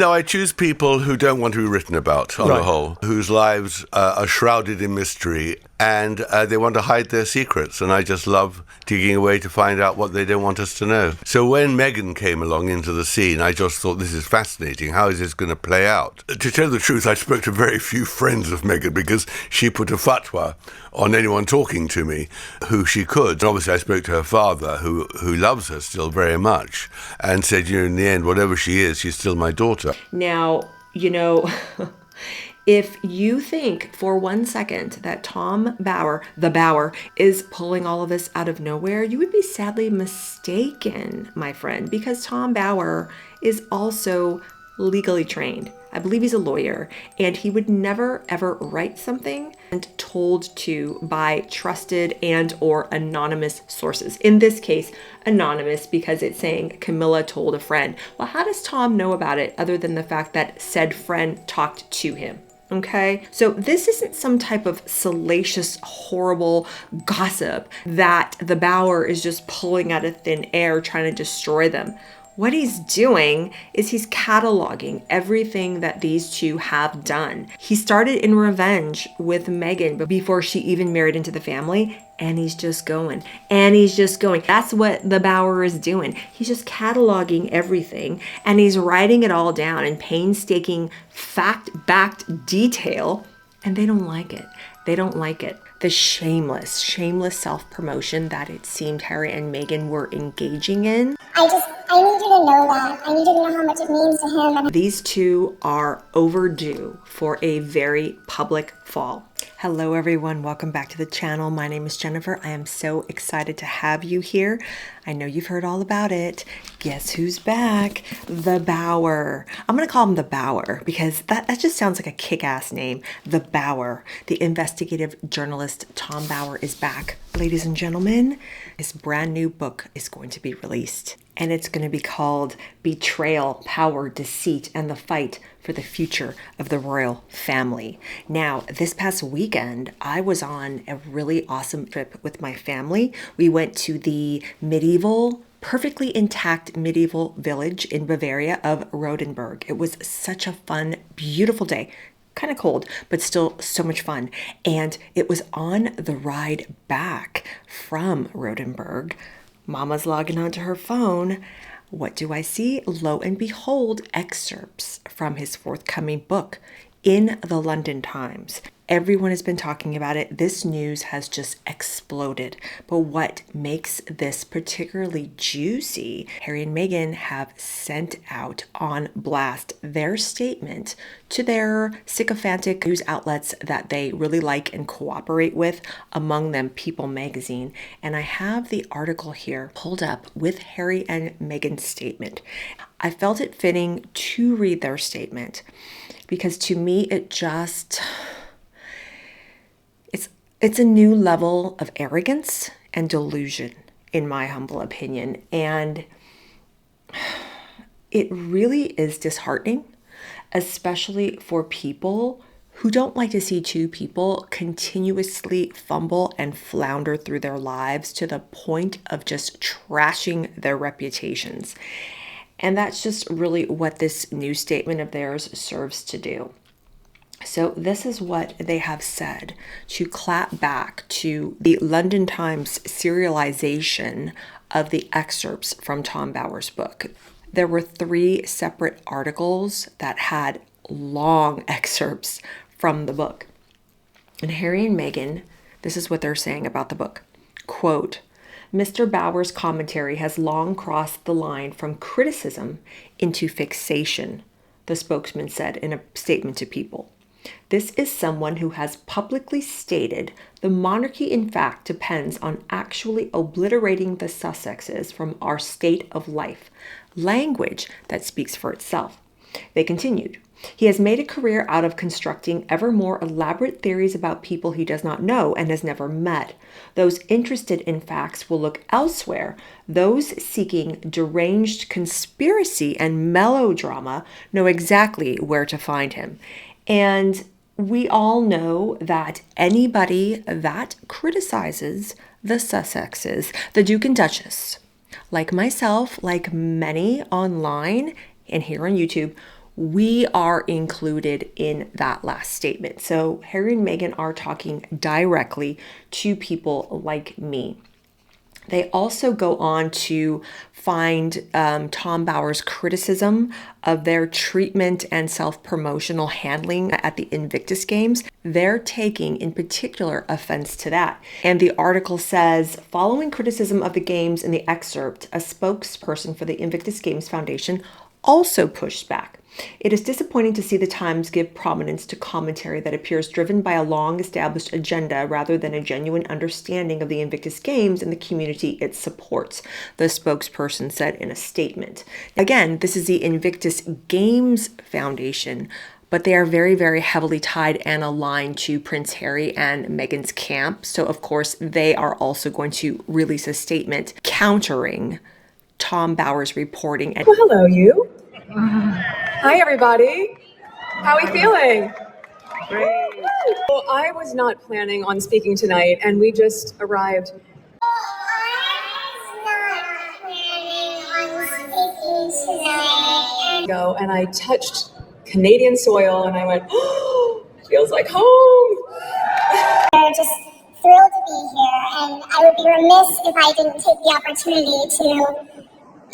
No, I choose people who don't want to be written about on the whole, whose lives are shrouded in mystery and they want to hide their secrets. And I just love digging away to find out what they don't want us to know. So when Meghan came along into the scene, I just thought, this is fascinating. How is this going to play out? To tell the truth, I spoke to very few friends of Meghan because she put a fatwa on anyone talking to me who she could. And obviously I spoke to her father, who loves her still very much, and said, in the end, whatever she is, she's still my daughter. Now, if you think for 1 second that Tom Bower, the Bower, is pulling all of this out of nowhere, you would be sadly mistaken, my friend, because Tom Bower is also legally trained. I believe he's a lawyer, and he would never ever write something and told to by trusted and or anonymous sources. In this case, anonymous, because it's saying Camilla told a friend. Well, how does Tom know about it other than the fact that said friend talked to him? Okay, so this isn't some type of salacious, horrible gossip that the Bower is just pulling out of thin air trying to destroy them. What he's doing is he's cataloging everything that these two have done. He started in revenge with Meghan before she even married into the family, and he's just going. That's what the Bower is doing. He's just cataloging everything, and he's writing it all down in painstaking, fact-backed detail, and they don't like it. They don't like it. The shameless self-promotion that it seemed Harry and Meghan were engaging in. I need you to know that. I need you to know how much it means to him. These two are overdue for a very public fall. Hello everyone, welcome back to the channel. My name is Jennifer. I am so excited to have you here. I know you've heard all about it. Guess who's back? The Bower. I'm gonna call him the Bower because that just sounds like a kick-ass name. The Bower. The investigative journalist Tom Bower is back. Ladies and gentlemen, his brand new book is going to be released, and it's going to be called Betrayal, Power, Deceit, and the Fight for the Future of the Royal Family. Now, this past weekend, I was on a really awesome trip with my family. We went to the perfectly intact medieval village in Bavaria of Rodenburg. It was such a fun, beautiful day. Kind of cold, but still so much fun. And it was on the ride back from Rodenburg. Mama's logging onto her phone. What do I see? Lo and behold, excerpts from his forthcoming book in the London Times. Everyone has been talking about it. This news has just exploded. But what makes this particularly juicy, Harry and Meghan have sent out on blast their statement to their sycophantic news outlets that they really like and cooperate with, among them People magazine. And I have the article here pulled up with Harry and Meghan's statement. I felt it fitting to read their statement because to me it's a new level of arrogance and delusion, in my humble opinion. And it really is disheartening, especially for people who don't like to see two people continuously fumble and flounder through their lives to the point of just trashing their reputations. And that's just really what this new statement of theirs serves to do. So this is what they have said to clap back to the London Times serialization of the excerpts from Tom Bower's book. There were 3 separate articles that had long excerpts from the book. And Harry and Meghan, this is what they're saying about the book. Quote, Mr. Bower's commentary has long crossed the line from criticism into fixation, the spokesman said in a statement to People. This is someone who has publicly stated the monarchy in fact depends on actually obliterating the Sussexes from our state of life, language that speaks for itself. They continued, he has made a career out of constructing ever more elaborate theories about people he does not know and has never met. Those interested in facts will look elsewhere. Those seeking deranged conspiracy and melodrama know exactly where to find him. And we all know that anybody that criticizes the Sussexes, the Duke and Duchess, like myself, like many online and here on YouTube, we are included in that last statement. So Harry and Meghan are talking directly to people like me. They also go on to find Tom Bower's criticism of their treatment and self-promotional handling at the Invictus Games. They're taking in particular offense to that. And the article says, following criticism of the games in the excerpt, a spokesperson for the Invictus Games Foundation also pushed back. It is disappointing to see the Times give prominence to commentary that appears driven by a long-established agenda rather than a genuine understanding of the Invictus Games and the community it supports, the spokesperson said in a statement. Again, this is the Invictus Games Foundation, but they are very, very heavily tied and aligned to Prince Harry and Meghan's camp. So, of course, they are also going to release a statement countering Tom Bower's reporting. Well, hello, you. Hi, everybody. How are we feeling? Great. Well, I was not planning on speaking tonight, and we just arrived. And I touched Canadian soil, and I went, oh, feels like home. We're just thrilled to be here, and I would be remiss if I didn't take the opportunity to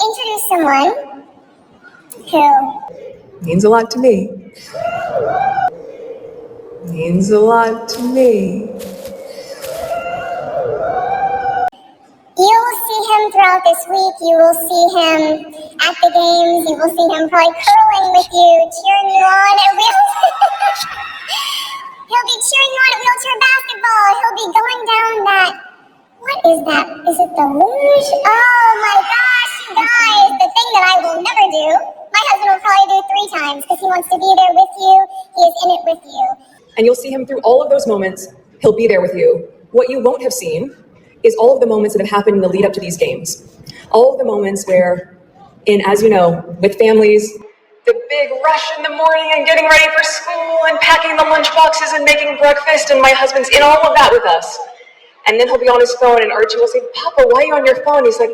introduce someone who means a lot to me. Means a lot to me. you will see him throughout this week. You will see him at the games. You will see him probably curling with you, cheering you on at he'll be cheering you on at wheelchair basketball. He'll be going down that. What is that? Is it the luge? Oh my gosh, you guys! The thing that I will never do. My husband will probably do 3 times because he wants to be there with you. He is in it with you. And you'll see him through all of those moments. He'll be there with you. What you won't have seen is all of the moments that have happened in the lead up to these games. All of the moments where, as you know, with families, the big rush in the morning and getting ready for school and packing the lunch boxes and making breakfast, and my husband's in all of that with us. And then he'll be on his phone and Archie will say, Papa, why are you on your phone? He's like,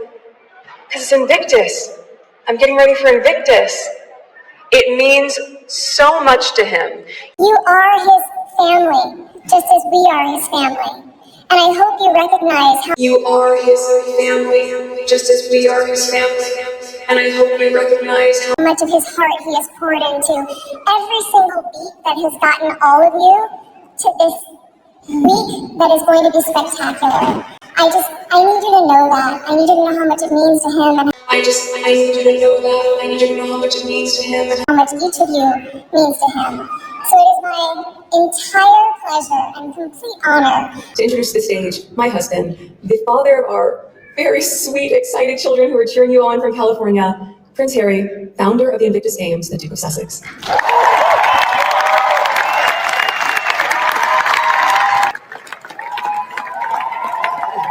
because it's Invictus. I'm getting ready for Invictus. It means so much to him. You are his family, just as we are his family. And I hope you recognize how You are his family, just as we are his family. And I hope you recognize how much of his heart he has poured into every single beat that has gotten all of you to this week that is going to be spectacular. I need you to know that. I need you to know how much it means to him and I need you to know that. I need you to know how much it means to him. how much each of you means to him. So it is my entire pleasure and complete honor To introduce to the stage my husband, the father of our very sweet, excited children who are cheering you on from California, Prince Harry, founder of the Invictus Games, the Duke of Sussex.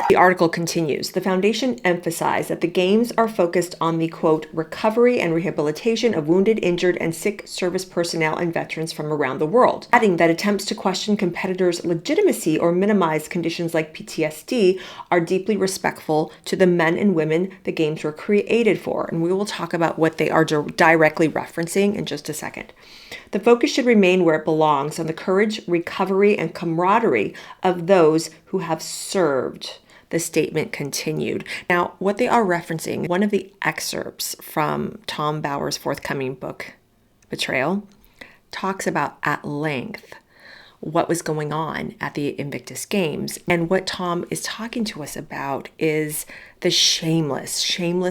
The article continues. The foundation emphasized that the games are focused on the, quote, recovery and rehabilitation of wounded, injured, and sick service personnel and veterans from around the world, adding that attempts to question competitors' legitimacy or minimize conditions like PTSD are deeply respectful to the men and women the games were created for. And we will talk about what they are directly referencing in just a second. The focus should remain where it belongs, on the courage, recovery, and camaraderie of those who have served. The statement continued. Now, what they are referencing, one of the excerpts from Tom Bower's forthcoming book, Betrayal, talks about at length what was going on at the Invictus Games. And what Tom is talking to us about is the shameless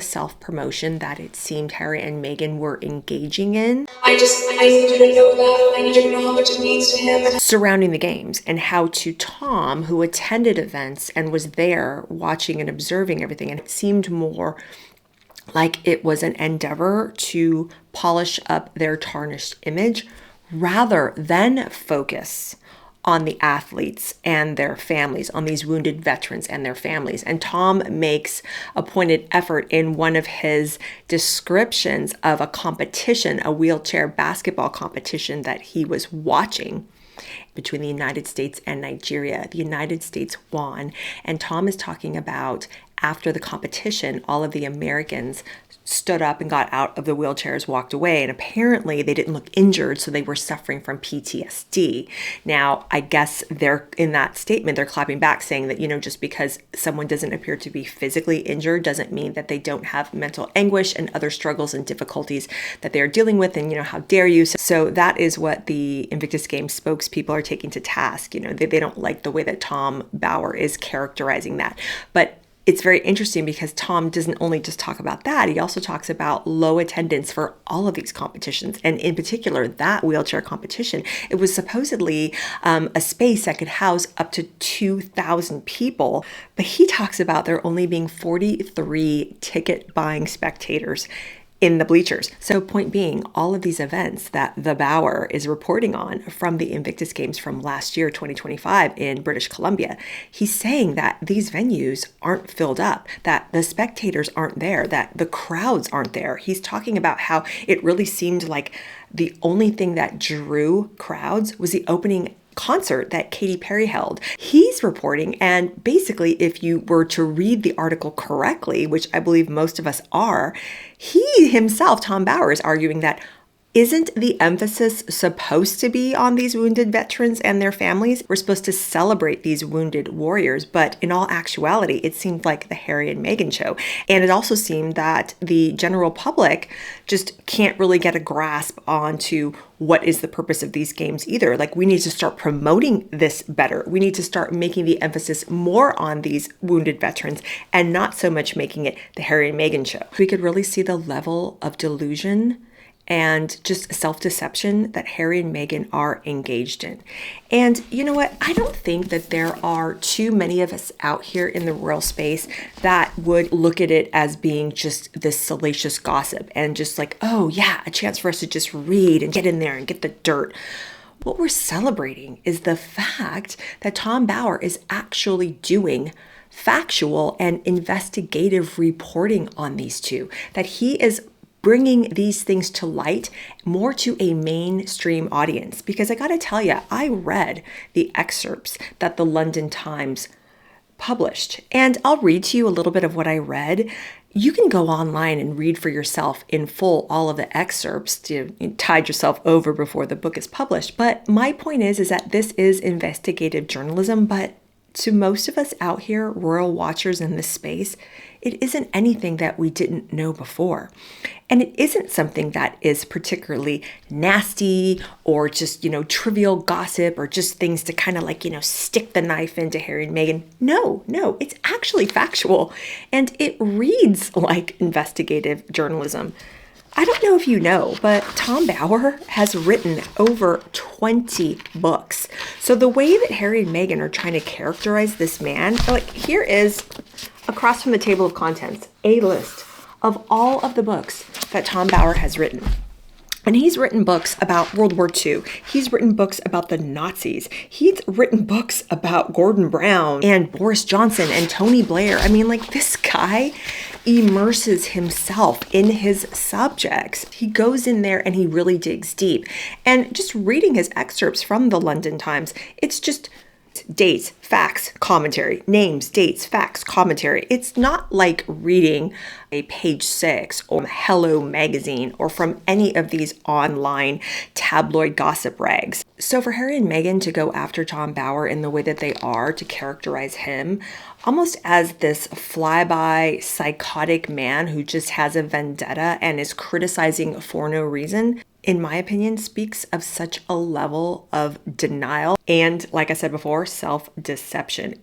self-promotion that it seemed Harry and Meghan were engaging in. I need you to know that. I need you to know how much it means to him. Surrounding the games, and how to Tom, who attended events and was there watching and observing everything, and it seemed more like it was an endeavor to polish up their tarnished image rather than focus on the athletes and their families, on these wounded veterans and their families. And Tom makes a pointed effort in one of his descriptions of a competition, a wheelchair basketball competition that he was watching. between the United States and Nigeria. The United States won, and Tom is talking about after the competition, all of the Americans stood up and got out of the wheelchairs, walked away, and apparently they didn't look injured, so they were suffering from PTSD. Now, I guess they're in that statement, they're clapping back saying that, just because someone doesn't appear to be physically injured doesn't mean that they don't have mental anguish and other struggles and difficulties that they're dealing with, and, how dare you? So that is what the Invictus Games spokespeople are taking to task. They don't like the way that Tom Bauer is characterizing that. But it's very interesting because Tom doesn't only just talk about that, he also talks about low attendance for all of these competitions. And in particular, that wheelchair competition, it was supposedly a space that could house up to 2,000 people. But he talks about there only being 43 ticket buying spectators in the bleachers. So point being, all of these events that the Bauer is reporting on from the Invictus Games from last year, 2025 in British Columbia, he's saying that these venues aren't filled up, that the spectators aren't there, that the crowds aren't there. He's talking about how it really seemed like the only thing that drew crowds was the opening concert that Katy Perry held. He's reporting, and basically, if you were to read the article correctly, which I believe most of us are, he himself, Tom Bauer, is arguing that isn't the emphasis supposed to be on these wounded veterans and their families? We're supposed to celebrate these wounded warriors, but in all actuality, it seemed like the Harry and Meghan show. And it also seemed that the general public just can't really get a grasp onto what is the purpose of these games either. Like, we need to start promoting this better. We need to start making the emphasis more on these wounded veterans and not so much making it the Harry and Meghan show. We could really see the level of delusion and just self-deception that Harry and Meghan are engaged in. And you know what? I don't think that there are too many of us out here in the royal space that would look at it as being just this salacious gossip and just like, oh yeah, a chance for us to just read and get in there and get the dirt. What we're celebrating is the fact that Tom Bauer is actually doing factual and investigative reporting on these two, that he is bringing these things to light more to a mainstream audience. Because I gotta tell you, I read the excerpts that the London Times published, and I'll read to you a little bit of what I read. You can go online and read for yourself in full all of the excerpts to tide yourself over before the book is published. But my point is that this is investigative journalism, but to most of us out here, royal watchers in this space, it isn't anything that we didn't know before. And it isn't something that is particularly nasty or just, trivial gossip or just things to kind of like, stick the knife into Harry and Meghan. No, it's actually factual. And it reads like investigative journalism. I don't know if you know, but Tom Bauer has written over 20 books. So the way that Harry and Meghan are trying to characterize this man, like here is, across from the table of contents, a list of all of the books that Tom Bauer has written. And he's written books about World War II. He's written books about the Nazis. He's written books about Gordon Brown and Boris Johnson and Tony Blair. I mean, like, this guy immerses himself in his subjects. He goes in there and he really digs deep. And just reading his excerpts from the London Times, it's just dates, facts, commentary, names, dates, facts, commentary. It's not like reading a Page Six or Hello magazine or from any of these online tabloid gossip rags. So for Harry and Meghan to go after Tom Bauer in the way that they are, to characterize him almost as this flyby psychotic man who just has a vendetta and is criticizing for no reason, in my opinion, speaks of such a level of denial and, like I said before, self-deception.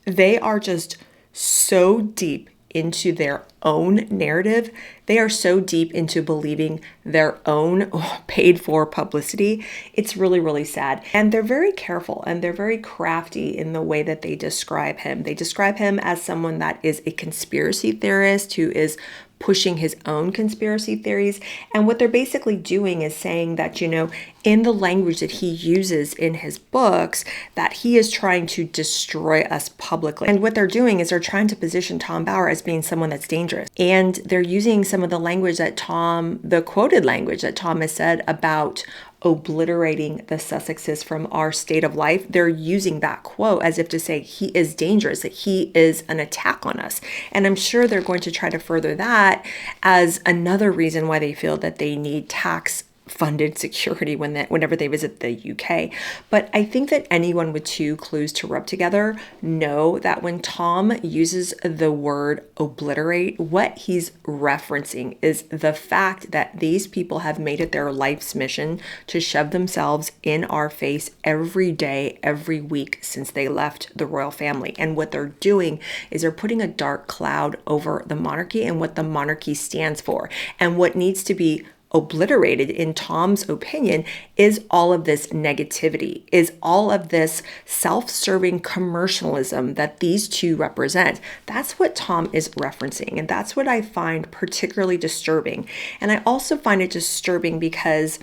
They are just so deep into their own narrative. They are so deep into believing their own paid for publicity. It's really, really sad. And they're very careful and they're very crafty in the way that they describe him. They describe him as someone that is a conspiracy theorist who is pushing his own conspiracy theories. And what they're basically doing is saying that, in the language that he uses in his books, that he is trying to destroy us publicly. And what they're doing is they're trying to position Tom Bauer as being someone that's dangerous. And they're using some of the language that the quoted language that Tom has said about obliterating the Sussexes from our state of life, they're using that quote as if to say he is dangerous, that he is an attack on us. And I'm sure they're going to try to further that as another reason why they feel that they need tax funded security whenever they visit the UK. But I think that anyone with two clues to rub together know that when Tom uses the word obliterate, what he's referencing is the fact that these people have made it their life's mission to shove themselves in our face every day, every week since they left the royal family. And what they're doing is they're putting a dark cloud over the monarchy and what the monarchy stands for. And what needs to be obliterated, in Tom's opinion, is all of this negativity, is all of this self-serving commercialism that these two represent. That's what Tom is referencing, and that's what I find particularly disturbing. And I also find it disturbing because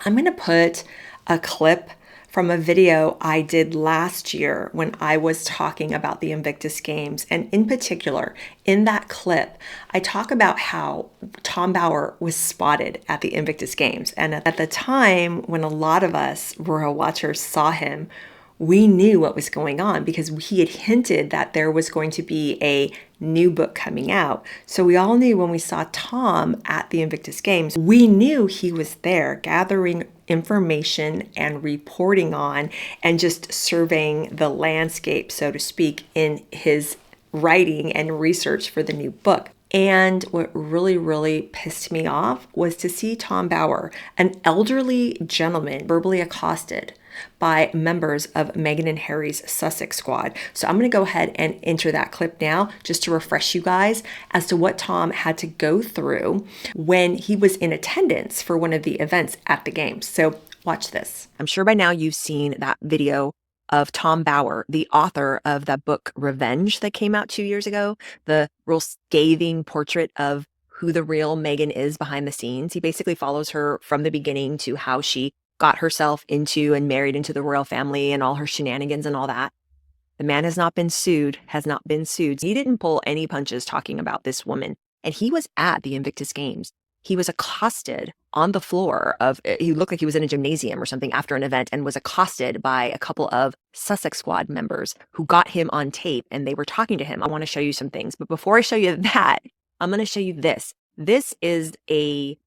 I'm going to put a clip from a video I did last year when I was talking about the Invictus Games. And in particular, in that clip, I talk about how Tom Bower was spotted at the Invictus Games. And at the time when a lot of us royal watchers saw him, we knew what was going on because he had hinted that there was going to be a new book coming out. So we all knew when we saw Tom at the Invictus Games, we knew he was there gathering information and reporting on and just surveying the landscape, so to speak, in his writing and research for the new book. And what really, really pissed me off was to see Tom Bower, an elderly gentleman, verbally accosted by members of Meghan and Harry's Sussex squad. So I'm going to go ahead and enter that clip now just to refresh you guys as to what Tom had to go through when he was in attendance for one of the events at the games. So watch this. I'm sure by now you've seen that video of Tom Bower, the author of that book Revenge that came out 2 years ago, the real scathing portrait of who the real Meghan is behind the scenes. He basically follows her from the beginning to how she got herself into and married into the royal family and all her shenanigans and all that. The man has not been sued. He didn't pull any punches talking about this woman. And he was at the Invictus Games. He was accosted on the floor he looked like he was in a gymnasium or something after an event and was accosted by a couple of Sussex squad members who got him on tape and they were talking to him. I want to show you some things. But before I show you that, I'm going to show you this. This is a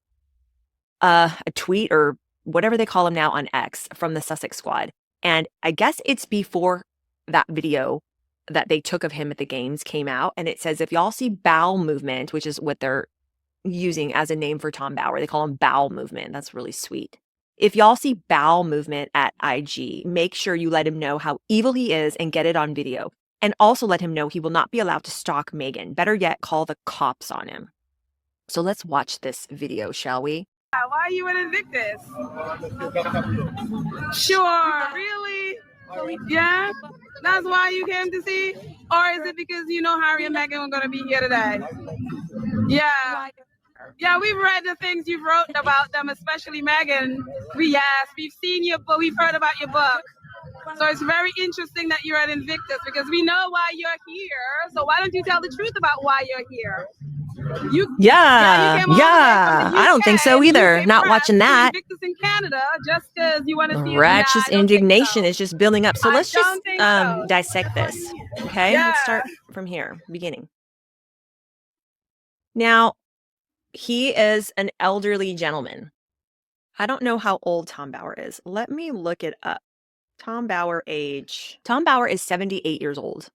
tweet or whatever they call him now on X from the Sussex squad. And I guess it's before that video that they took of him at the games came out. And it says, if y'all see bowel movement, which is what they're using as a name for Tom Bower, they call him bowel movement. That's really sweet. If y'all see bowel movement at IG, make sure you let him know how evil he is and get it on video. And also let him know he will not be allowed to stalk Meghan. Better yet, call the cops on him. So let's watch this video, shall we? Why are you in Invictus? Sure, really? Yeah? That's why you came to see? Or is it because you know Harry and Meghan were going to be here today? Yeah. Yeah, we've read the things you've wrote about them, especially Meghan. We've seen your book, we've heard about your book. So it's very interesting that you're at Invictus because we know why you're here. So why don't you tell the truth about why you're here? Yeah. I don't think so either. Not watching that. In Canada, just because you want to see righteous indignation is just building up. So let's just dissect this. Okay, let's start from here, beginning. Now, he is an elderly gentleman. I don't know how old Tom Bower is. Let me look it up. Tom Bower age. Tom Bower is 78 years old.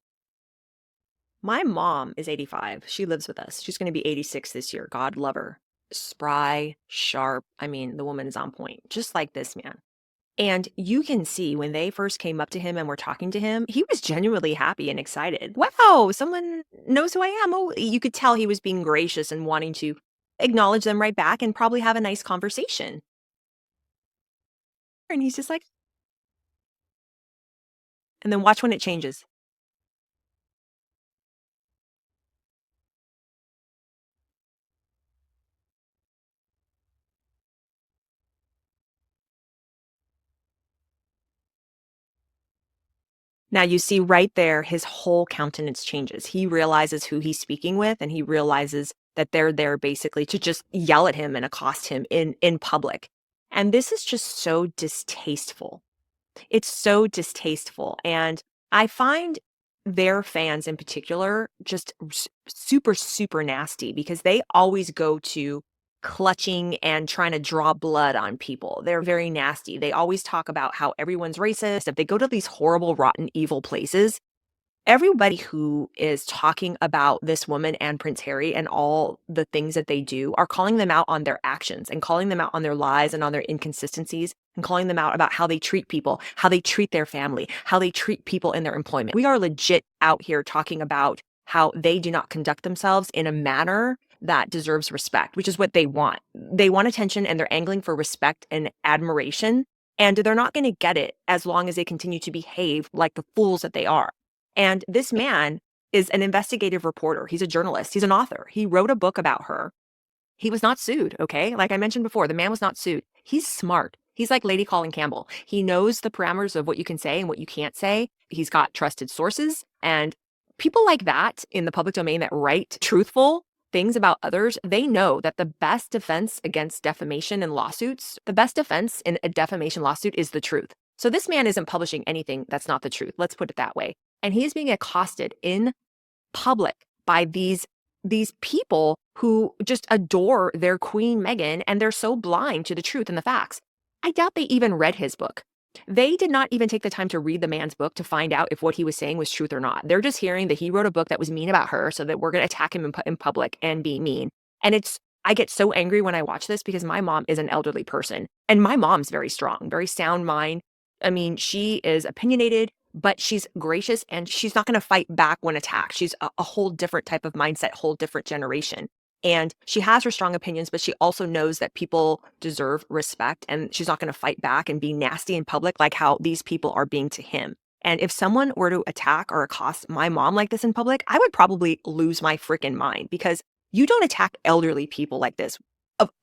My mom is 85. She lives with us. She's going to be 86 this year. God love her. Spry, sharp. I mean, the woman is on point, just like this man. And you can see when they first came up to him and were talking to him, he was genuinely happy and excited. Wow, someone knows who I am. Oh, you could tell he was being gracious and wanting to acknowledge them right back and probably have a nice conversation. And he's just like, and then watch when it changes. Now you see right there, his whole countenance changes. He realizes who he's speaking with, and he realizes that they're there basically to just yell at him and accost him in public. And this is just so distasteful. It's so distasteful. And I find their fans in particular just super, super nasty because they always go to clutching and trying to draw blood on people. They're very nasty. They always talk about how everyone's racist. If they go to these horrible, rotten, evil places, everybody who is talking about this woman and Prince Harry and all the things that they do are calling them out on their actions and calling them out on their lies and on their inconsistencies and calling them out about how they treat people, how they treat their family, how they treat people in their employment. We are legit out here talking about how they do not conduct themselves in a manner that deserves respect, which is what they want. They want attention and they're angling for respect and admiration, and they're not going to get it as long as they continue to behave like the fools that they are. And this man is an investigative reporter. He's a journalist. He's an author. He wrote a book about her. He was not sued, okay? Like I mentioned before, the man was not sued. He's smart. He's like Lady Colin Campbell. He knows the parameters of what you can say and what you can't say. He's got trusted sources. And people like that in the public domain that write truthful things about others, they know that the best defense against defamation and lawsuits, the best defense in a defamation lawsuit is the truth. So this man isn't publishing anything that's not the truth. Let's put it that way. And he is being accosted in public by these people who just adore their Queen Meghan, and they're so blind to the truth and the facts. I doubt they even read his book. They did not even take the time to read the man's book to find out if what he was saying was truth or not. They're just hearing that he wrote a book that was mean about her, so that we're going to attack him in public and be mean. And I get so angry when I watch this because my mom is an elderly person, and my mom's very strong, very sound mind. I mean, she is opinionated, but she's gracious and she's not going to fight back when attacked. She's a whole different type of mindset, whole different generation. And she has her strong opinions, but she also knows that people deserve respect, and she's not going to fight back and be nasty in public like how these people are being to him. And if someone were to attack or accost my mom like this in public, I would probably lose my freaking mind, because you don't attack elderly people like this.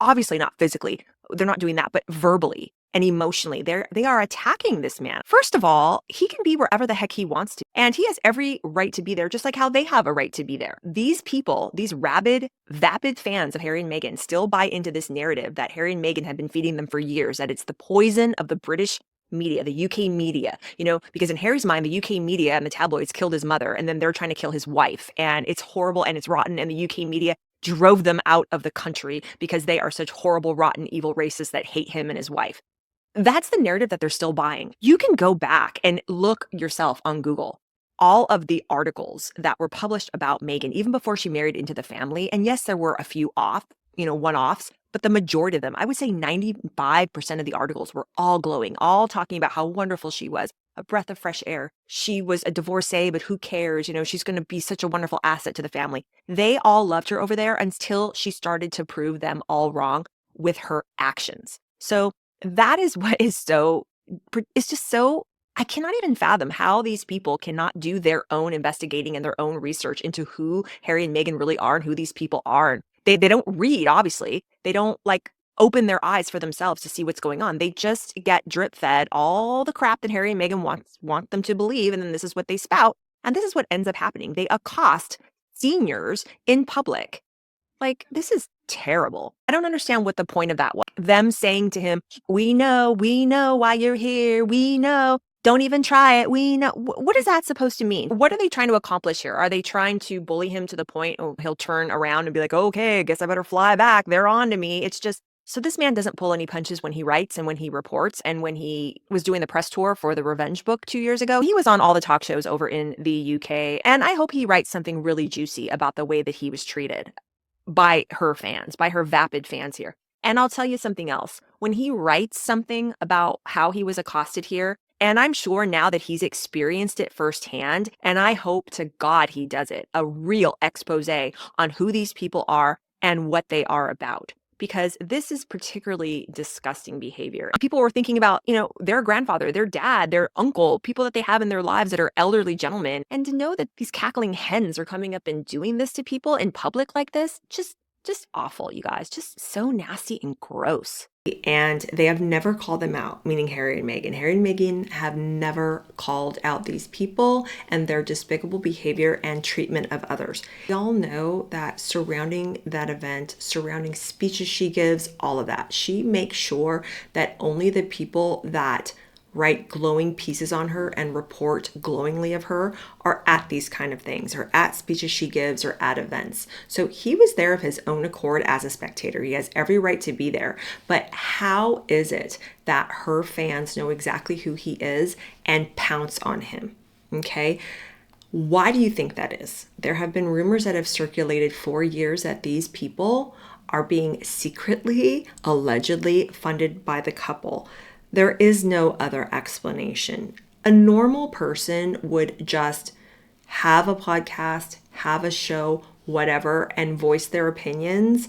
Obviously not physically. They're not doing that, but verbally and emotionally. They are attacking this man. First of all, he can be wherever the heck he wants to, and he has every right to be there, just like how they have a right to be there. These people, these rabid, vapid fans of Harry and Meghan still buy into this narrative that Harry and Meghan have been feeding them for years, that it's the poison of the British media, the UK media, because in Harry's mind, the UK media and the tabloids killed his mother, and then they're trying to kill his wife, and it's horrible and it's rotten, and the UK media drove them out of the country because they are such horrible, rotten, evil racists that hate him and his wife. That's the narrative that they're still buying. You can go back and look yourself on Google, all of the articles that were published about Meghan, even before she married into the family. And yes, there were a few one-offs, but the majority of them, I would say 95% of the articles were all glowing, all talking about how wonderful she was, a breath of fresh air. She was a divorcee, but who cares? She's going to be such a wonderful asset to the family. They all loved her over there until she started to prove them all wrong with her actions. So that is what is it's just so, I cannot even fathom how these people cannot do their own investigating and their own research into who Harry and Meghan really are and who these people are. They don't read, obviously. They don't open their eyes for themselves to see what's going on. They just get drip fed all the crap that Harry and Meghan want them to believe, and then this is what they spout. And this is what ends up happening. They accost seniors in public. This is terrible. I don't understand what the point of that was. Them saying to him, we know why you're here. We know. Don't even try it. We know. What is that supposed to mean? What are they trying to accomplish here? Are they trying to bully him to the point he'll turn around and be like, okay, I guess I better fly back. They're on to me. It's just, so this man doesn't pull any punches when he writes and when he reports. And when he was doing the press tour for the Revenge book 2 years ago, he was on all the talk shows over in the UK. And I hope he writes something really juicy about the way that he was treated by her fans, by her vapid fans here. And I'll tell you something else. When he writes something about how he was accosted here, and I'm sure now that he's experienced it firsthand, and I hope to God he does it, a real expose on who these people are and what they are about. Because this is particularly disgusting behavior. People were thinking about, their grandfather, their dad, their uncle, people that they have in their lives that are elderly gentlemen. And to know that these cackling hens are coming up and doing this to people in public like this, just Just awful, you guys. Just so nasty and gross. And they have never called them out, meaning Harry and Meghan. Harry and Meghan have never called out these people and their despicable behavior and treatment of others. We all know that surrounding that event, surrounding speeches she gives, all of that, she makes sure that only the people that write glowing pieces on her and report glowingly of her are at these kind of things, or at speeches she gives, or at events. So he was there of his own accord as a spectator. He has every right to be there. But how is it that her fans know exactly who he is and pounce on him? Okay. Why do you think that is? There have been rumors that have circulated for years that these people are being secretly, allegedly funded by the couple. There is no other explanation. A normal person would just have a podcast, have a show, whatever, and voice their opinions.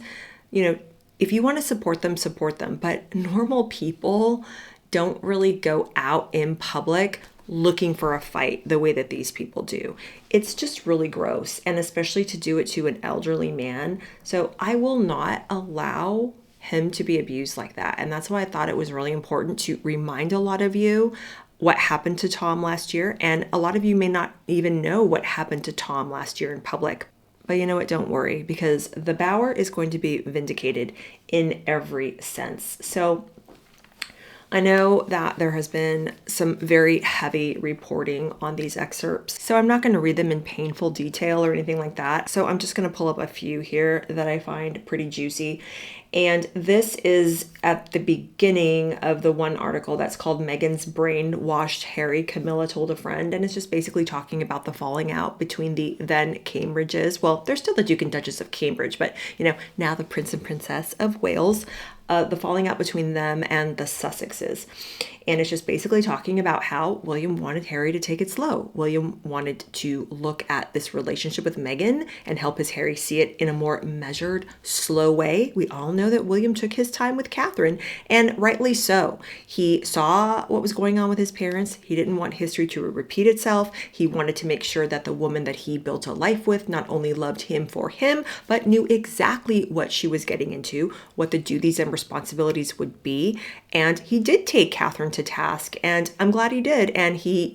If you want to support them, support them. But normal people don't really go out in public looking for a fight the way that these people do. It's just really gross, and especially to do it to an elderly man. So I will not allow him to be abused like that. And that's why I thought it was really important to remind a lot of you what happened to Tom last year. And a lot of you may not even know what happened to Tom last year in public. But you know what? Don't worry, because the Bower is going to be vindicated in every sense. So I know that there has been some very heavy reporting on these excerpts, so I'm not going to read them in painful detail or anything like that. So I'm just going to pull up a few here that I find pretty juicy. And this is at the beginning of the one article that's called Meghan's Brainwashed Harry, Camilla Told a Friend. And it's just basically talking about the falling out between the then Cambridges. Well, they're still the Duke and Duchess of Cambridge, but now the Prince and Princess of Wales. The falling out between them and the Sussexes. And it's just basically talking about how William wanted Harry to take it slow. William wanted to look at this relationship with Meghan and help his Harry see it in a more measured, slow way. We all know that William took his time with Catherine, and rightly so. He saw what was going on with his parents. He didn't want history to repeat itself. He wanted to make sure that the woman that he built a life with not only loved him for him, but knew exactly what she was getting into, what the duties and responsibilities would be. And he did take Catherine to task, and I'm glad he did. And he,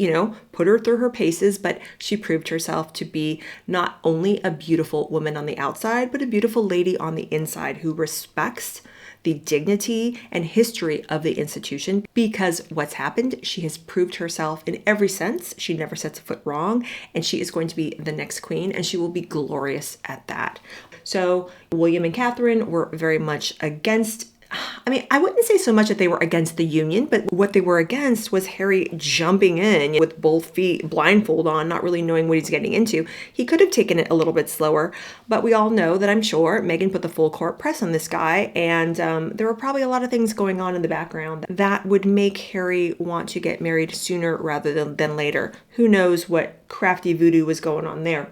put her through her paces, but she proved herself to be not only a beautiful woman on the outside, but a beautiful lady on the inside who respects the dignity and history of the institution, because what's happened, she has proved herself in every sense. She never sets a foot wrong, and she is going to be the next queen, and she will be glorious at that. So William and Catherine were very much against, I wouldn't say so much that they were against the union, but what they were against was Harry jumping in with both feet blindfold on, not really knowing what he's getting into. He could have taken it a little bit slower, but we all know that, I'm sure, Meghan put the full court press on this guy, and there were probably a lot of things going on in the background that would make Harry want to get married sooner rather than later. Who knows what crafty voodoo was going on there.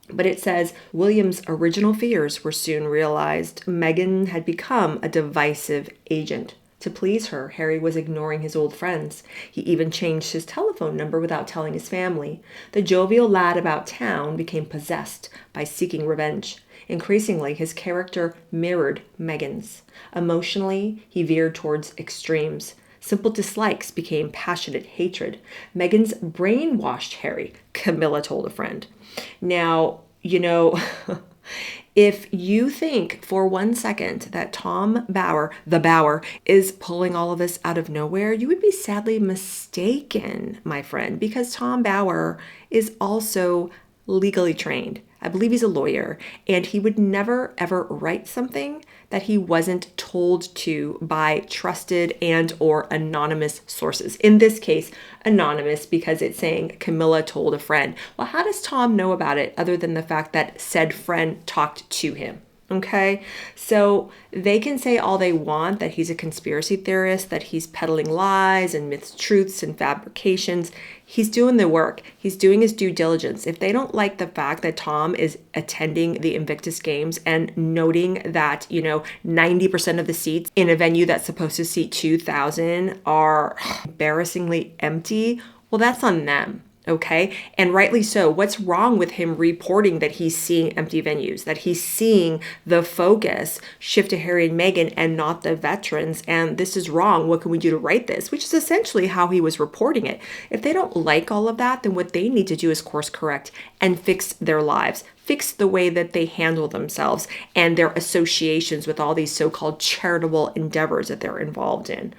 But it says, William's original fears were soon realized. Meghan had become a divisive agent. To please her, Harry was ignoring his old friends. He even changed his telephone number without telling his family. The jovial lad about town became possessed by seeking revenge. Increasingly, his character mirrored Meghan's. Emotionally, he veered towards extremes. Simple dislikes became passionate hatred. Meghan's brainwashed Harry, Camilla told a friend. Now, if you think for 1 second that Tom Bower, the Bower, is pulling all of this out of nowhere, you would be sadly mistaken, my friend, because Tom Bower is also legally trained. I believe he's a lawyer, and he would never, ever write something that he wasn't told to by trusted and or anonymous sources. In this case, anonymous, because it's saying Camilla told a friend. Well, how does Tom know about it other than the fact that said friend talked to him? Okay, so they can say all they want that he's a conspiracy theorist, that he's peddling lies and mistruths and fabrications. He's doing the work. He's doing his due diligence. If they don't like the fact that Tom is attending the Invictus Games and noting that, 90% of the seats in a venue that's supposed to seat 2,000 are embarrassingly empty, well, that's on them. Okay. And rightly so. What's wrong with him reporting that he's seeing empty venues, that he's seeing the focus shift to Harry and Meghan and not the veterans? And this is wrong. What can we do to right this? Which is essentially how he was reporting it. If they don't like all of that, then what they need to do is course correct and fix their lives, fix the way that they handle themselves and their associations with all these so-called charitable endeavors that they're involved in.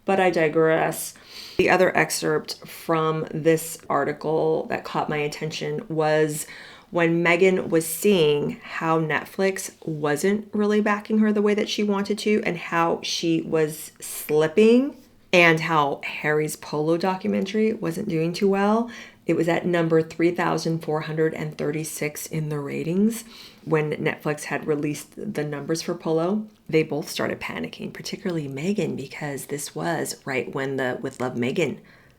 But I digress. The other excerpt from this article that caught my attention was when Meghan was seeing how Netflix wasn't really backing her the way that she wanted to, and how she was slipping, and how Harry's polo documentary wasn't doing too well. It was at number 3,436 in the ratings when Netflix had released the numbers for Polo. They both started panicking, particularly Meghan, because this was right when the With Love Meghan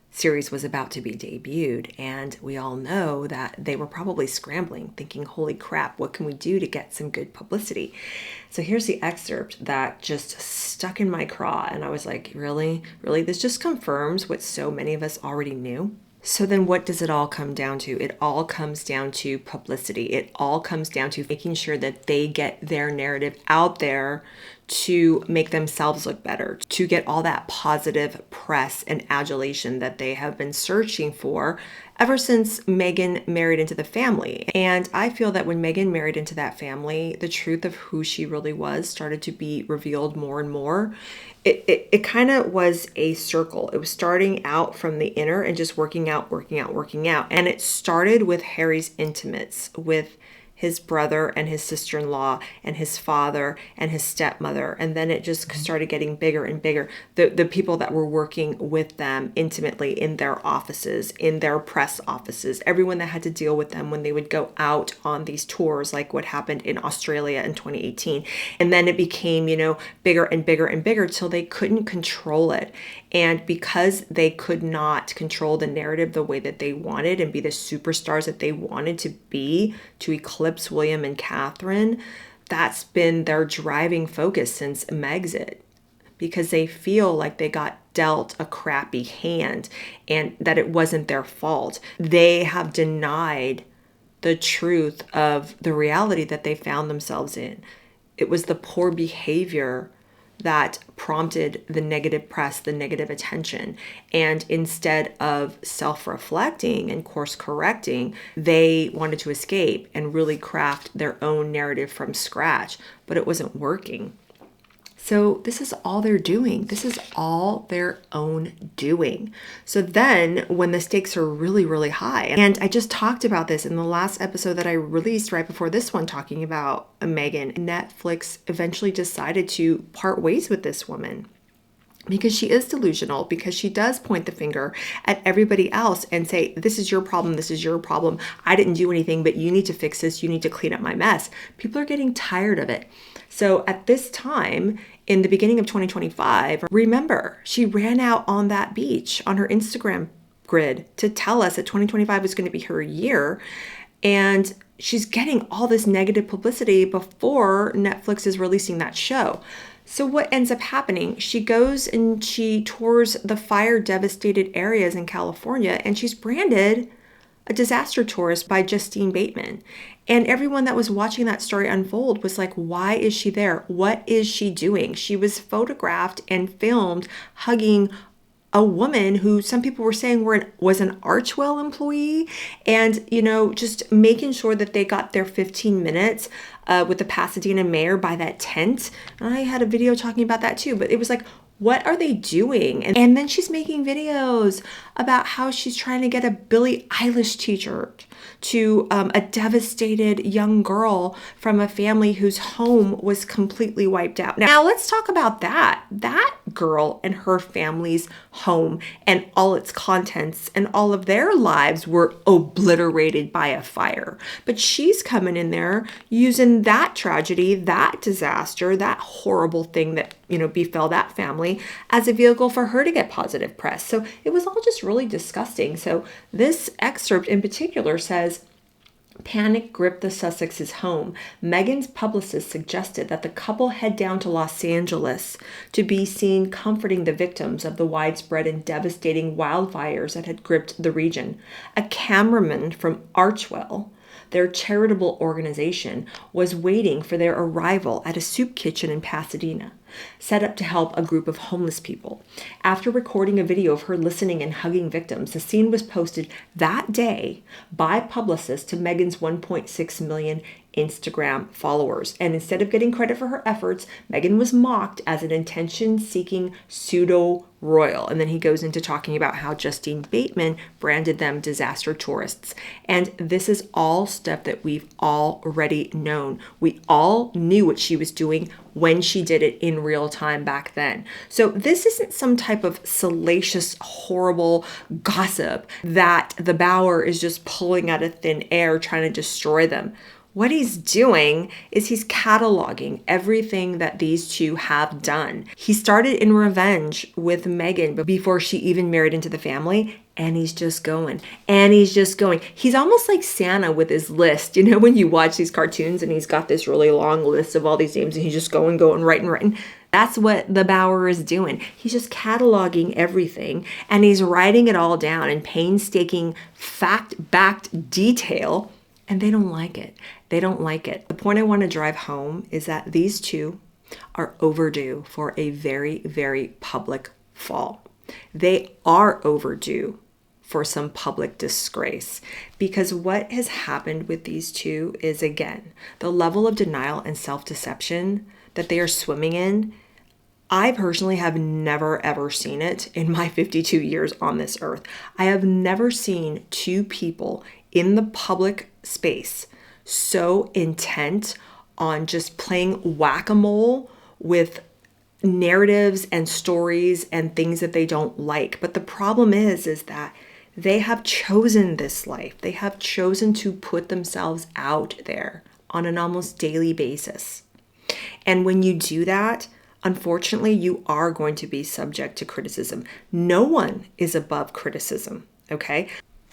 series was about to be debuted. And we all know that they were probably scrambling, thinking, holy crap, what can we do to get some good publicity? So here's the excerpt that just stuck in my craw. And I was like, really? Really? This just confirms what so many of us already knew. So then what does it all come down to? It all comes down to publicity. It all comes down to making sure that they get their narrative out there to make themselves look better, to get all that positive press and adulation that they have been searching for ever since Meghan married into the family. And I feel that when Meghan married into that family, the truth of who she really was started to be revealed more and more. It kind of was a circle. It was starting out from the inner and just working out. And it started with Harry's intimates, with his brother and his sister-in-law and his father and his stepmother. And then it just started getting bigger and bigger. The people that were working with them intimately in their offices, in their press offices, everyone that had to deal with them when they would go out on these tours, like what happened in Australia in 2018. And then it became, bigger and bigger and bigger till they couldn't control it. And because they could not control the narrative the way that they wanted and be the superstars that they wanted to be, to eclipse William and Catherine, that's been their driving focus since Megxit, because they feel like they got dealt a crappy hand and that it wasn't their fault. They have denied the truth of the reality that they found themselves in. It was the poor behavior that prompted the negative press, the negative attention. And instead of self-reflecting and course correcting, they wanted to escape and really craft their own narrative from scratch, but it wasn't working. So this is all they're doing. This is all their own doing. So then when the stakes are really, really high, and I just talked about this in the last episode that I released right before this one, talking about Meghan, Netflix eventually decided to part ways with this woman, because she is delusional, because she does point the finger at everybody else and say, this is your problem, this is your problem. I didn't do anything, but you need to fix this. You need to clean up my mess. People are getting tired of it. So at this time, in the beginning of 2025, remember, she ran out on that beach on her Instagram grid to tell us that 2025 was going to be her year. And she's getting all this negative publicity before Netflix is releasing that show. So what ends up happening? She goes and she tours the fire devastated areas in California, and she's branded a disaster tourist by Justine Bateman. And everyone that was watching that story unfold was like, why is she there? What is she doing? She was photographed and filmed hugging a woman who some people were saying was an Archwell employee, and, just making sure that they got their 15 minutes with the Pasadena mayor by that tent. And I had a video talking about that too, but it was like, what are they doing? And then she's making videos about how she's trying to get a Billie Eilish t-shirt to a devastated young girl from a family whose home was completely wiped out. Now let's talk about that. That girl and her family's home and all its contents and all of their lives were obliterated by a fire. But she's coming in there using that tragedy, that disaster, that horrible thing that, befell that family as a vehicle for her to get positive press. So it was all just really disgusting. So this excerpt in particular says, Panic gripped the Sussexes' home. Meghan's publicist suggested that the couple head down to Los Angeles to be seen comforting the victims of the widespread and devastating wildfires that had gripped the region. A cameraman from Archwell, their charitable organization, was waiting for their arrival at a soup kitchen in Pasadena, set up to help a group of homeless people. After recording a video of her listening and hugging victims, the scene was posted that day by publicists to Meghan's 1.6 million Instagram followers. And instead of getting credit for her efforts, Meghan was mocked as an attention-seeking pseudo-royal. And then he goes into talking about how Justine Bateman branded them disaster tourists. And this is all stuff that we've already known. We all knew what she was doing when she did it in real time back then. So this isn't some type of salacious, horrible gossip that the Bauer is just pulling out of thin air trying to destroy them. What he's doing is he's cataloging everything that these two have done. He started in revenge with Meghan, but before she even married into the family, and he's just going, and he's just going. He's almost like Santa with his list. You know, when you watch these cartoons and he's got this really long list of all these names and he's just going, writing. That's what the Bauer is doing. He's just cataloging everything and he's writing it all down in painstaking, fact-backed detail. And they don't like it. They don't like it. The point I want to drive home is that these two are overdue for a very, very public fall. They are overdue for some public disgrace, because what has happened with these two is, again, the level of denial and self-deception that they are swimming in. I personally have never ever seen it in my 52 years on this earth. I have never seen two people in the public space so intent on just playing whack-a-mole with narratives and stories and things that they don't like. But the problem is that they have chosen this life. They have chosen to put themselves out there on an almost daily basis. And when you do that, unfortunately, you are going to be subject to criticism. No one is above criticism, okay?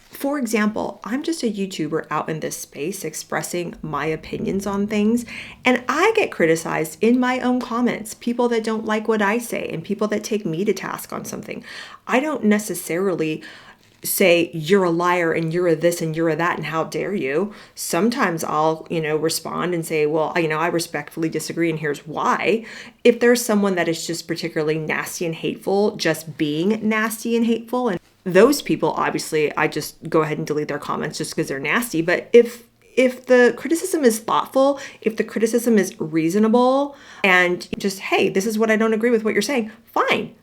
For example, I'm just a YouTuber out in this space expressing my opinions on things, and I get criticized in my own comments, people that don't like what I say and people that take me to task on something. I don't necessarily say you're a liar and you're a this and you're a that and how dare you. Sometimes I'll, respond and say, well, I respectfully disagree and here's why. If there's someone that is just particularly nasty and hateful, just being nasty and hateful, and those people, obviously, I just go ahead and delete their comments just because they're nasty. But if the criticism is thoughtful, if the criticism is reasonable and just, hey, this is what I don't agree with what you're saying, fine.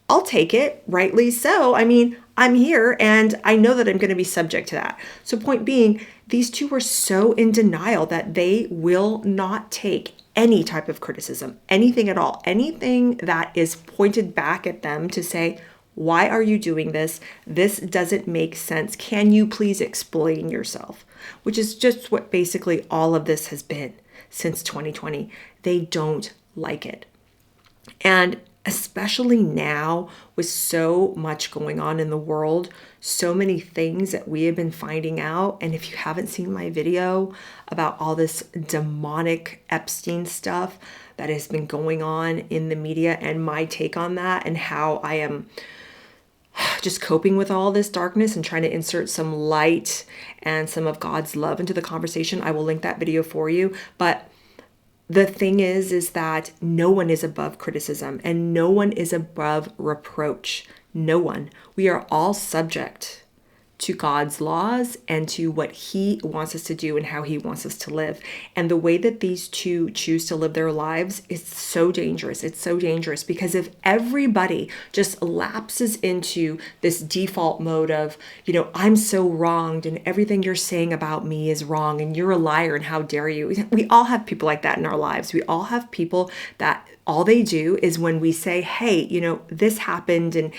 I'll take it, rightly so. I'm here and I know that I'm going to be subject to that. So point being, these two are so in denial that they will not take any type of criticism, anything at all, anything that is pointed back at them to say, why are you doing this? This doesn't make sense. Can you please explain yourself? Which is just what basically all of this has been since 2020. They don't like it. And especially now with so much going on in the world, so many things that we have been finding out. And if you haven't seen my video about all this demonic Epstein stuff that has been going on in the media and my take on that and how I am just coping with all this darkness and trying to insert some light and some of God's love into the conversation, I will link that video for you. But the thing is that no one is above criticism and no one is above reproach. No one. We are all subject to God's laws and to what He wants us to do and how He wants us to live. And the way that these two choose to live their lives is so dangerous. It's so dangerous because if everybody just lapses into this default mode of, I'm so wronged and everything you're saying about me is wrong and you're a liar and how dare you. We all have people like that in our lives. We all have people that all they do is when we say, hey, this happened and,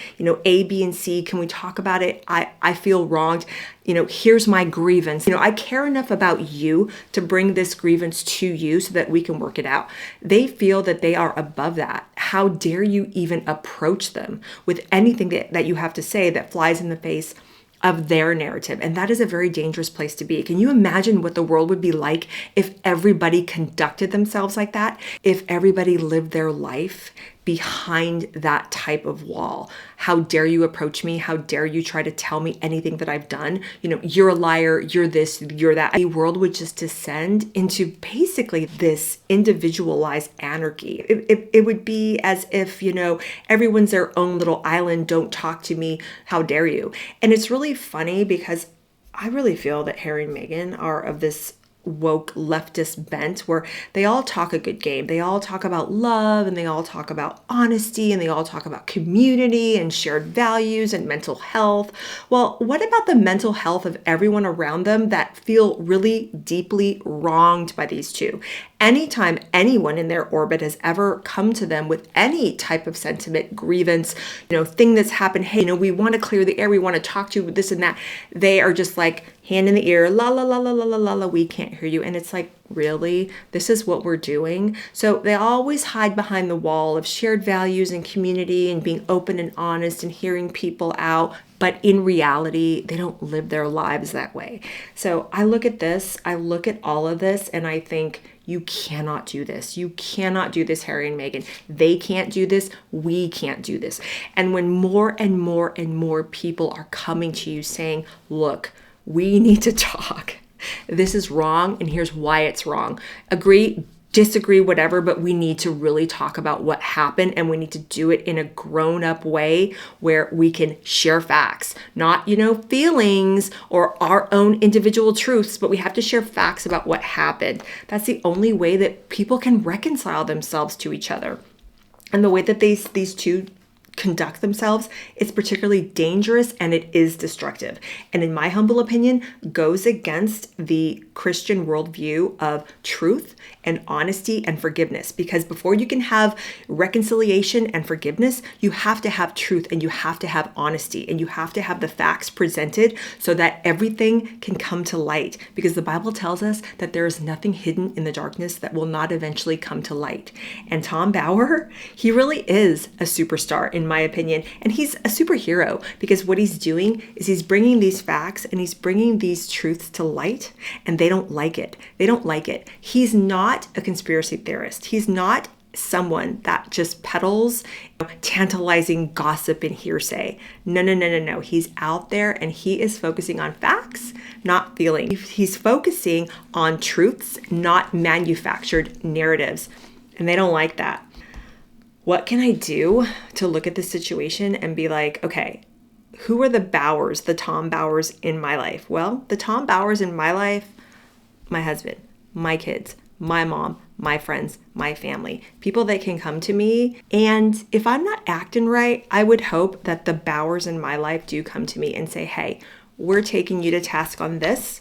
A, B, and C, can we talk about it? I feel wronged. Here's my grievance. I care enough about you to bring this grievance to you so that we can work it out. They feel that they are above that. How dare you even approach them with anything that you have to say that flies in the face of their narrative. And that is a very dangerous place to be. Can you imagine what the world would be like if everybody conducted themselves like that? If everybody lived their life behind that type of wall? How dare you approach me? How dare you try to tell me anything that I've done? You're a liar, you're this, you're that. The world would just descend into basically this individualized anarchy. It would be as if, everyone's their own little island. Don't talk to me. How dare you? And it's really funny because I really feel that Harry and Meghan are of this woke leftist bent where they all talk a good game. They all talk about love, and they all talk about honesty, and they all talk about community and shared values and mental health. Well, what about the mental health of everyone around them that feel really deeply wronged by these two? Anytime anyone in their orbit has ever come to them with any type of sentiment, grievance, thing that's happened, hey, we want to clear the air, we want to talk to you, this and that, they are just like hand in the ear, la la la la la la la la, we can't hear you. And it's like, really? This is what we're doing? So they always hide behind the wall of shared values and community and being open and honest and hearing people out. But in reality, they don't live their lives that way. So I look at this, I look at all of this, and I think, you cannot do this. You cannot do this, Harry and Meghan. They can't do this. We can't do this. And when more and more and more people are coming to you saying, look, we need to talk. This is wrong, and here's why it's wrong. Agree, disagree, whatever, but we need to really talk about what happened, and we need to do it in a grown-up way where we can share facts, not, feelings or our own individual truths, but we have to share facts about what happened. That's the only way that people can reconcile themselves to each other. And the way that these two conduct themselves, it's particularly dangerous and it is destructive. And in my humble opinion, goes against the Christian worldview of truth and honesty and forgiveness. Because before you can have reconciliation and forgiveness, you have to have truth and you have to have honesty and you have to have the facts presented so that everything can come to light. Because the Bible tells us that there is nothing hidden in the darkness that will not eventually come to light. And Tom Bauer, he really is a superstar in my opinion. And he's a superhero because what he's doing is he's bringing these facts and he's bringing these truths to light, and they don't like it. They don't like it. He's not a conspiracy theorist. He's not someone that just peddles tantalizing gossip and hearsay. No. He's out there and he is focusing on facts, not feelings. He's focusing on truths, not manufactured narratives. And they don't like that. What can I do to look at this situation and be like, okay, who are the Bowers, the Tom Bowers in my life? Well, the Tom Bowers in my life, my husband, my kids, my mom, my friends, my family, people that can come to me. And if I'm not acting right, I would hope that the Bowers in my life do come to me and say, hey, we're taking you to task on this.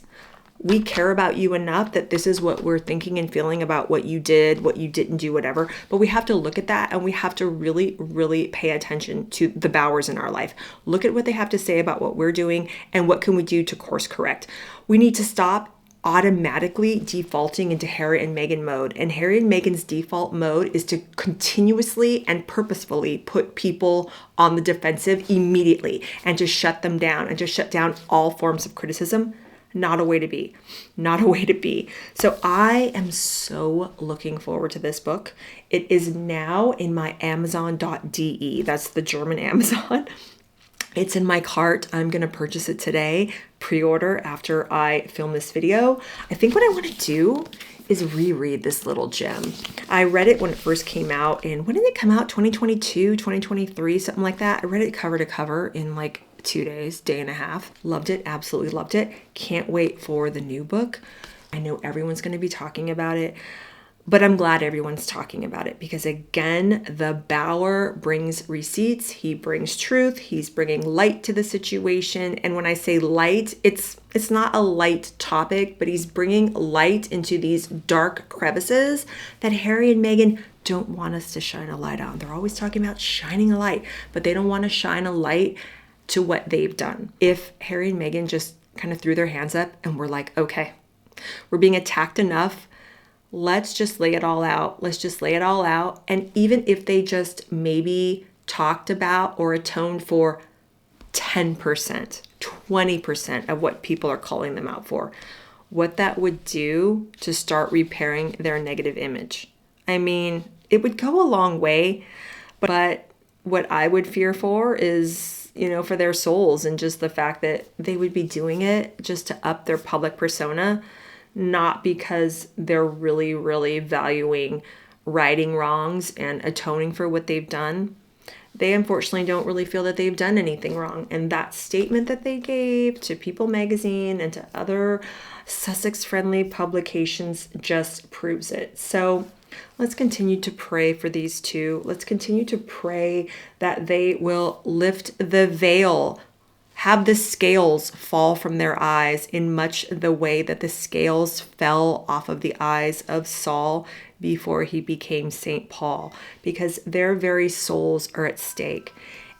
We care about you enough that this is what we're thinking and feeling about what you did, what you didn't do, whatever. But we have to look at that and we have to really, really pay attention to the Bowers in our life. Look at what they have to say about what we're doing and what can we do to course correct. We need to stop automatically defaulting into Harry and Meghan mode. And Harry and Meghan's default mode is to continuously and purposefully put people on the defensive immediately and to shut them down and to shut down all forms of criticism. Not a way to be. Not a way to be. So I am so looking forward to this book. It is now in my Amazon.de. That's the German Amazon. It's in my cart. I'm going to purchase it today, pre-order after I film this video. I think what I want to do is reread this little gem. I read it when it first came out in, when did it come out? 2022, 2023, something like that. I read it cover to cover in like 2 days, day and a half. Loved it, absolutely loved it. Can't wait for the new book. I know everyone's going to be talking about it, but I'm glad everyone's talking about it because again, the Bauer brings receipts, he brings truth, he's bringing light to the situation. And when I say light, it's not a light topic, but he's bringing light into these dark crevices that Harry and Meghan don't want us to shine a light on. They're always talking about shining a light, but they don't want to shine a light to what they've done. If Harry and Meghan just kind of threw their hands up and were like, okay, we're being attacked enough, let's just lay it all out. Let's just lay it all out. And even if they just maybe talked about or atoned for 10%, 20% of what people are calling them out for, what that would do to start repairing their negative image. I mean, it would go a long way, but what I would fear for is, for their souls, and just the fact that they would be doing it just to up their public persona, not because they're really, really valuing righting wrongs and atoning for what they've done. They unfortunately don't really feel that they've done anything wrong. And that statement that they gave to People magazine and to other Sussex-friendly publications just proves it. So let's continue to pray for these two. Let's continue to pray that they will lift the veil, have the scales fall from their eyes in much the way that the scales fell off of the eyes of Saul before he became St. Paul, because their very souls are at stake.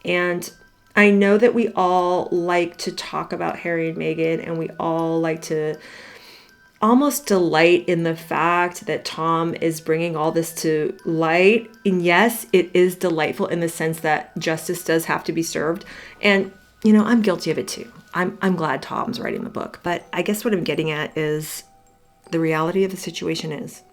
And I know that we all like to talk about Harry and Meghan, and we all like to almost delight in the fact that Tom is bringing all this to light. And yes, it is delightful in the sense that justice does have to be served. And I'm guilty of it too. I'm glad Tom's writing the book. But I guess what I'm getting at is the reality of the situation is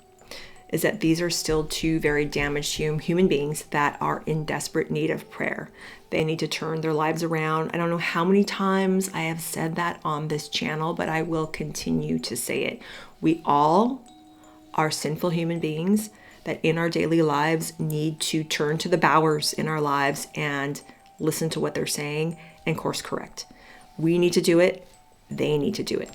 that these are still two very damaged human beings that are in desperate need of prayer. They need to turn their lives around. I don't know how many times I have said that on this channel, but I will continue to say it. We all are sinful human beings that in our daily lives need to turn to the Bowers in our lives and listen to what they're saying and course correct. We need to do it. They need to do it.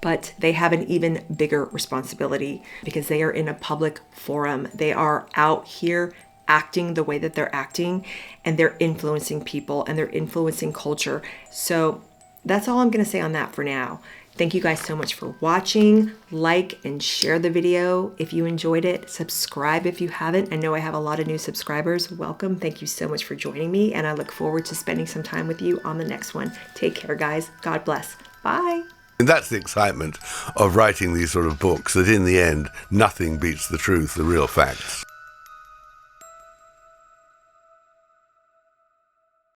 But they have an even bigger responsibility because they are in a public forum. They are out here acting the way that they're acting, and they're influencing people and they're influencing culture. So that's all I'm going to say on that for now. Thank you guys so much for watching. Like and share the video if you enjoyed it. Subscribe if you haven't. I know I have a lot of new subscribers. Welcome. Thank you so much for joining me, and I look forward to spending some time with you on the next one. Take care, guys. God bless. Bye. And that's the excitement of writing these sort of books, that in the end, nothing beats the truth, the real facts.